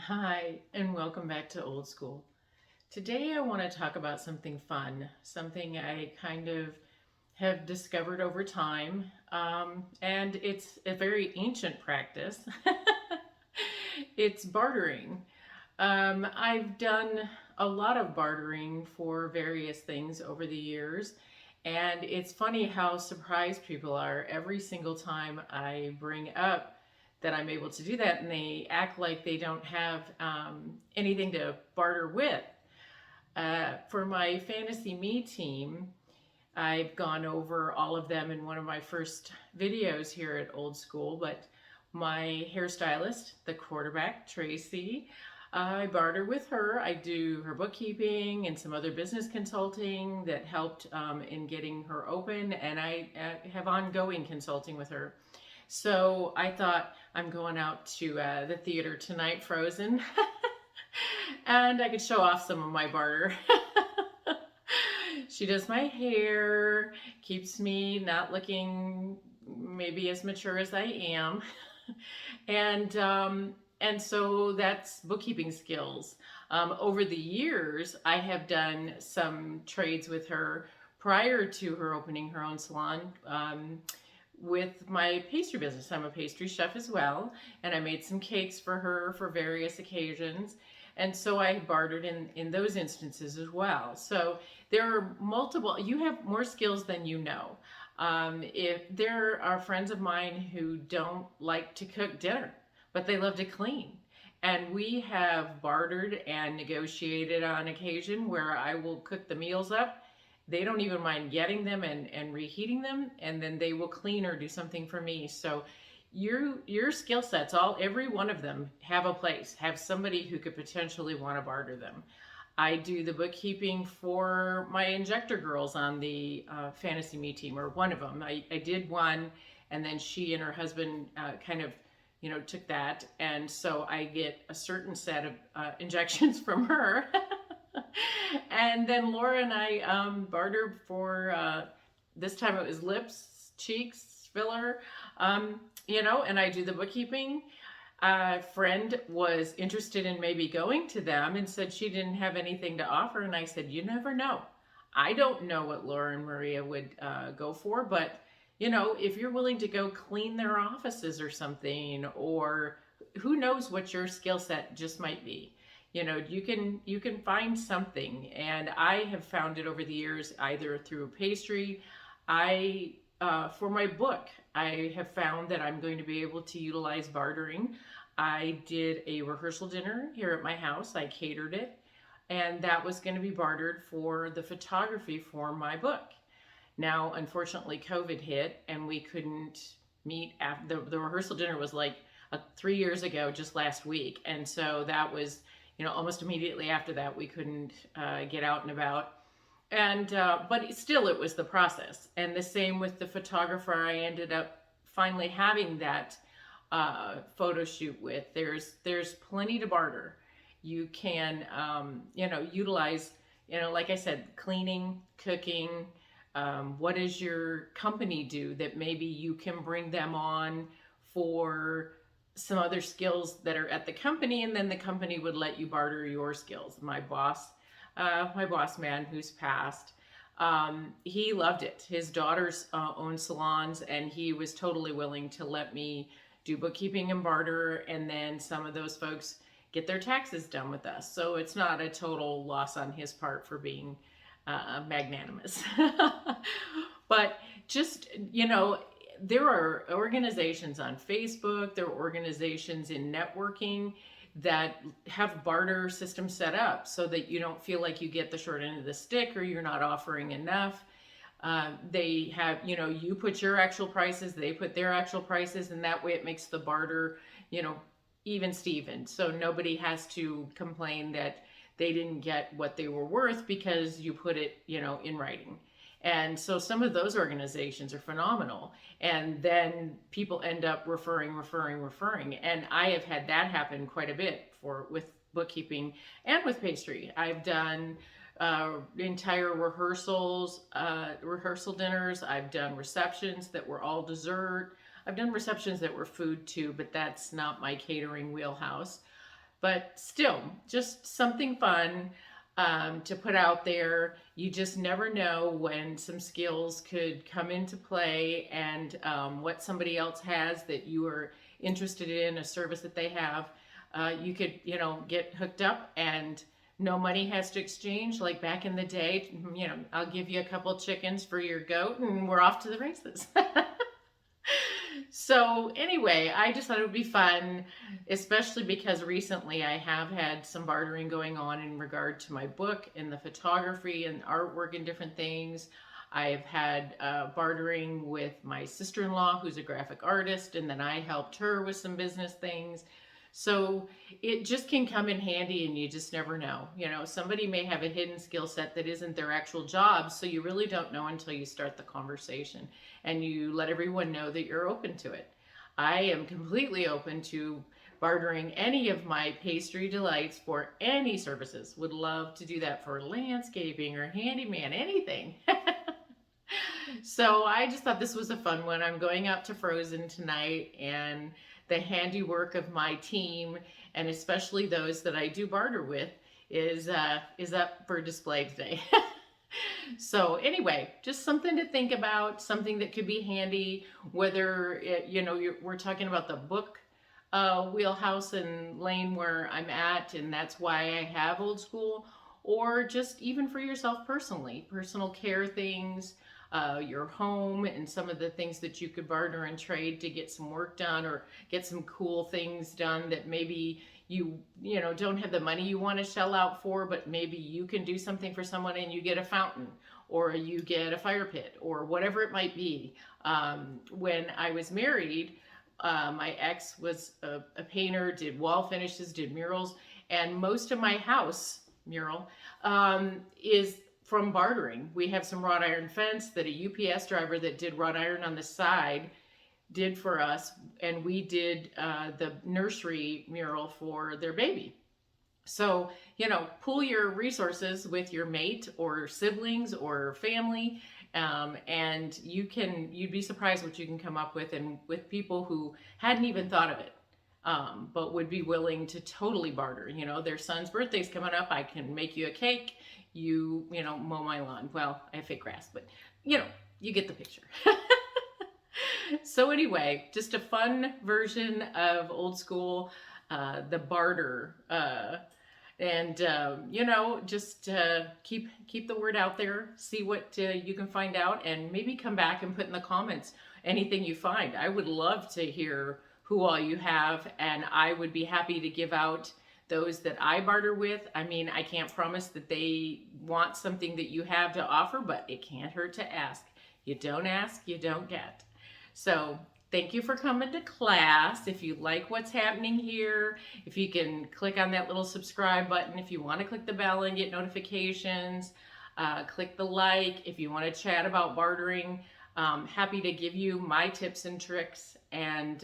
Hi, and welcome back to Old School. Today I want to talk about something fun, something I kind of have discovered over time, and it's a very ancient practice. It's bartering. I've done a lot of bartering for various things over the years, and it's funny how surprised people are every single time I bring up that I'm able to do that, and they act like they don't have anything to barter with. For my Fantasy Me team, I've gone over all of them in one of my first videos here at Old School, but my hairstylist, the quarterback, Tracy, I barter with her. I do her bookkeeping and some other business consulting that helped in getting her open, and I have ongoing consulting with her. So I thought I'm going out to the theater tonight, Frozen, and I could show off some of my barter. She does my hair, keeps me not looking maybe as mature as I am, and so that's bookkeeping skills. Over the years, I have done some trades with her prior to her opening her own salon. With my pastry business. I'm a pastry chef as well, and I made some cakes for her for various occasions. And so I bartered in those instances as well. So there are multiple, you have more skills than you know. If there are friends of mine who don't like to cook dinner, but they love to clean. And we have bartered and negotiated on occasion where I will cook the meals up. They don't even mind getting them and reheating them, and then they will clean or do something for me. So your skill sets, every one of them have a place, have somebody who could potentially want to barter them. I do the bookkeeping for my injector girls on the Fantasy Me team, or one of them. I did one, and then she and her husband kind of took that, and so I get a certain set of injections from her. And then Laura and I bartered for this time it was lips, cheeks, filler, and I do the bookkeeping. A friend was interested in maybe going to them and said she didn't have anything to offer, and I said, you never know. I don't know what Laura and Maria would go for, but if you're willing to go clean their offices or something, or who knows what your skill set just might be. You can find something, and I have found it over the years either through pastry. I For my book, I have found that I'm going to be able to utilize bartering. I did a rehearsal dinner here at my house. I catered it, and that was going to be bartered for the photography for my book. Now, unfortunately, COVID hit, and we couldn't meet. After the rehearsal dinner was like 3 years ago, just last week, and so that was almost immediately after that, we couldn't get out and about. And but still, it was the process. And the same with the photographer. I ended up finally having that photo shoot with. There's plenty to barter. You can utilize like I said, cleaning, cooking. What does your company do that maybe you can bring them on for some other skills that are at the company, and then the company would let you barter your skills. My boss man who's passed, he loved it. His daughters own salons, and he was totally willing to let me do bookkeeping and barter, and then some of those folks get their taxes done with us. So it's not a total loss on his part for being magnanimous. But just, there are organizations on Facebook, there are organizations in networking that have barter systems set up so that you don't feel like you get the short end of the stick or you're not offering enough. They have, you put your actual prices, they put their actual prices, and that way it makes the barter, even Steven. So nobody has to complain that they didn't get what they were worth because you put it, in writing. And so some of those organizations are phenomenal. And then people end up referring. And I have had that happen quite a bit with bookkeeping and with pastry. I've done entire rehearsal dinners. I've done receptions that were all dessert. I've done receptions that were food too, but that's not my catering wheelhouse. but still, just something fun to put out there. You just never know when some skills could come into play, and what somebody else has that you are interested in, a service that they have. You could, get hooked up and no money has to exchange like back in the day. I'll give you a couple chickens for your goat and we're off to the races. So anyway, I just thought it would be fun, especially because recently I have had some bartering going on in regard to my book and the photography and artwork and different things. I've had bartering with my sister-in-law, who's a graphic artist, and then I helped her with some business things. So it just can come in handy, and you just never know. Somebody may have a hidden skill set that isn't their actual job, so you really don't know until you start the conversation and you let everyone know that you're open to it. I am completely open to bartering any of my pastry delights for any services. Would love to do that for landscaping or handyman, anything. So I just thought this was a fun one. I'm going out to Frozen tonight, and the handiwork of my team, and especially those that I do barter with, is up for display today. So anyway, just something to think about, something that could be handy, whether we're talking about the book wheelhouse and lane where I'm at, and that's why I have old school, or just even for yourself personally, personal care things, your home, and some of the things that you could barter and trade to get some work done or get some cool things done that maybe you don't have the money you want to shell out for, but maybe you can do something for someone and you get a fountain or you get a fire pit or whatever it might be. When I was married, my ex was a painter, did wall finishes, did murals, and most of my house mural is from bartering. We have some wrought iron fence that a UPS driver that did wrought iron on the side did for us, and we did the nursery mural for their baby. So, pool your resources with your mate or siblings or family, and you'd be surprised what you can come up with, and with people who hadn't even thought of it, but would be willing to totally barter. Their son's birthday's coming up. I can make you a cake. Mow my lawn. Well, I have fake grass, but you get the picture. So anyway, just a fun version of old school, the barter, and just keep the word out there. See what you can find out, and maybe come back and put in the comments anything you find. I would love to hear who all you have, and I would be happy to give out those that I barter with. I mean, I can't promise that they want something that you have to offer, but it can't hurt to ask. You don't ask, you don't get. So thank you for coming to class. If you like what's happening here, if you can click on that little subscribe button, if you want to click the bell and get notifications, click the like. If you want to chat about bartering, happy to give you my tips and tricks, and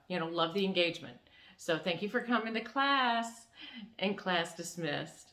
love the engagement. So thank you for coming to class, and class dismissed.